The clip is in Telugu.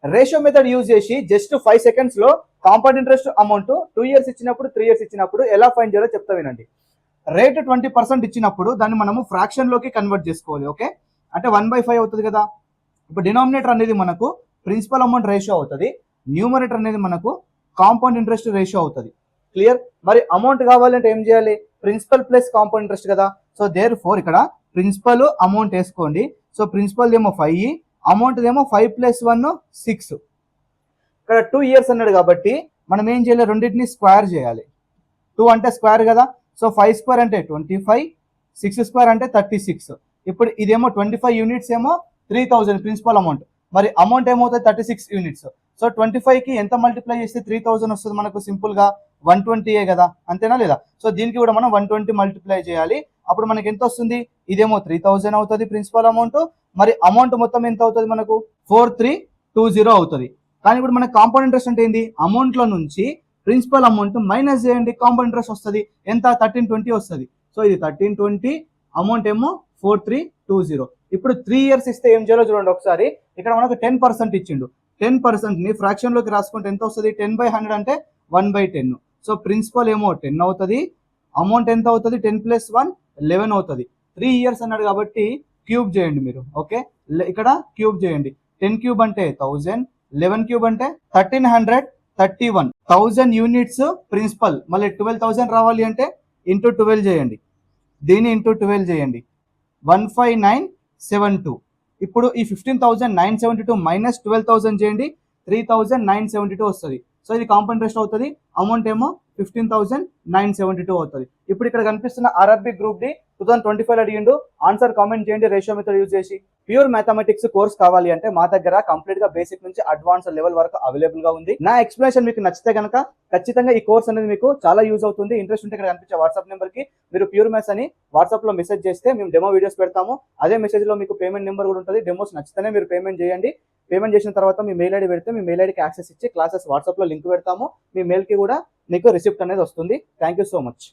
రేషియో మెథడ్ యూజ్ చేసి జస్ట్ 5 seconds లో కాంపౌండ్ ఇంట్రెస్ట్ అమౌంట్ 2 years ఇచ్చినప్పుడు 3 years ఇచ్చినప్పుడు ఎలా ఫైండ్ చేయాలో చెప్తా వినండి. రేట్ 20% ఇచ్చినప్పుడు దాన్ని మనము ఫ్రాక్షన్ లోకి కన్వర్ట్ చేసుకోవాలి. ఓకే, అంటే 1/5 అవుతుంది కదా. ఇప్పుడు డినామినేటర్ అనేది మనకు ప్రిన్సిపల్ అమౌంట్ రేషియో అవుతుంది, న్యూమరేటర్ అనేది మనకు కాంపౌండ్ ఇంట్రెస్ట్ రేషియో అవుతుంది. క్లియర్. మరి అమౌంట్ కావాలంటే ఏం చేయాలి? ప్రిన్సిపల్ ప్లస్ కాంపౌండ్ ఇంట్రెస్ట్ కదా. సో దేర్ ఫోర్ ఇక్కడ ప్రిన్సిపల్ అమౌంట్ వేసుకోండి. సో ప్రిన్సిపల్ ఏమో 5, అమౌంట్ ఏమో 5 + 1 6. ఇక్కడ 2 years అన్నాడు కాబట్టి మనం ఏం చేయాలి? రెండింటిని స్క్వేర్ చేయాలి. 2 అంటే స్క్వేర్ కదా. సో 5 స్క్వేర్ అంటే 25, 6 స్క్వేర్ అంటే 36. ఇప్పుడు ఇదేమో 25 యూనిట్స్ ఏమో 3000 ప్రిన్సిపల్ అమౌంట్. మరి అమౌంట్ ఏమవుతుంది? 36 యూనిట్స్. సో 25కి ఎంత మల్టిప్లై చేస్తే 3000 వస్తుంది మనకు? సింపుల్ గా 120 కదా, అంతేనా లేదా? సో దీనికి కూడా మనం 120 మల్టిప్లై చేయాలి. అప్పుడు మనకి ఎంత వస్తుంది? ఇదేమో 3000 అవుతుంది ప్రిన్సిపల్ అమౌంట్. మరి అమౌంట్ మొత్తం ఎంత అవుతుంది మనకు? 4320 అవుతుంది. కానీ ఇప్పుడు మనకు కాంపౌండ్ ఇంట్రెస్ట్ అంటే ఏంది? అమౌంట్ లో నుంచి ప్రిన్సిపల్ అమౌంట్ మైనస్ చేయండి, కాంపౌండ్ ఇంట్రెస్ట్ వస్తుంది. ఎంత? 1320 వస్తుంది. సో ఇది 1320, అమౌంట్ ఏమో 4320. ఇప్పుడు 3 years ఇస్తే ఏం చేయాలో చూడండి ఒకసారి. ఇక్కడ మనకు 10% ఇచ్చిండు. 10% ని ఫ్రాక్షన్ లోకి రాసుకుంటే ఎంత వస్తుంది? 10/100 అంటే 1/10. సో ప్రిన్సిపల్ ఏమో 10 అవుతుంది, అమౌంట్ ఎంత అవుతుంది? 10 + 1 11 అవుతుంది. 3 years అన్నాడు కాబట్టి క్యూబ్ చేయండి మీరు. ఓకే, ఇక్కడ క్యూబ్ చేయండి. 10 క్యూబ్ అంటే 1000, 11 క్యూబ్ అంటే 1331. 1000 యూనిట్స్ ప్రిన్సిపల్, మళ్ళీ 12,000 రావాలి అంటే ఇంటూ 12 చేయండి, దీన్ని ఇంటూ 12 చేయండి, 15972. ఇప్పుడు ఈ 15,972 మైనస్ 12,000 చేయండి, 3,972 వస్తుంది. సో ఇది కాంపౌండ్ ఇంట్రెస్ట్ అవుతుంది. అమౌంట్ ఏమో 15,972 అవుతుంది. ఇప్పుడు ఇక్కడ కనిపిస్తున్న ఆర్ఆర్బి గ్రూప్ డి 2025 అడిగిండు. ఆన్సర్ కామెంట్ చేయండి రేషియో మెథడ్ యూజ్ చేసి. ప్యూర్ మ్యాథమెటిక్స్ కోర్స్ కావాలి అంటే మా దగ్గర కంప్లీట్ గా బేసిక్ నుంచి అడ్వాన్స్ లెవెల్ వరకు అవైలబుల్ గా ఉంది. నా ఎక్స్ప్లెనేషన్ మీకు నచ్చితే కనుక ఖచ్చితంగా ఈ కోర్స్ అనేది మీకు చాలా యూజ్ అవుతుంది. ఇంట్రెస్ట్ ఉంటే ఇక్కడ కనిపించే వాట్సాప్ నెంబర్ కి మీరు ప్యూర్ మ్యాథ్స్ అని వాట్సాప్ లో మెసేజ్ చేస్తే మేము డెమో వీడియోస్ పెడతాము. అదే మెసేజ్ లో మీకు పేమెంట్ నెంబర్ కూడా ఉంటుంది. డెమోస్ నచ్చితేనే మీరు పేమెంట్ చేయండి. పేమెంట్ చేసిన తర్వాత మీ మెయిల్ ఐడి పెడితే మీ మెయిల్ ఐడికి యాక్సెస్ ఇచ్చి క్లాసెస్ వాట్సాప్ లో లింక్ పెడతాము. మీ మెయిల్ కి కూడా మీకు రిసిప్ట్ అనేది వస్తుంది. Thank you so much.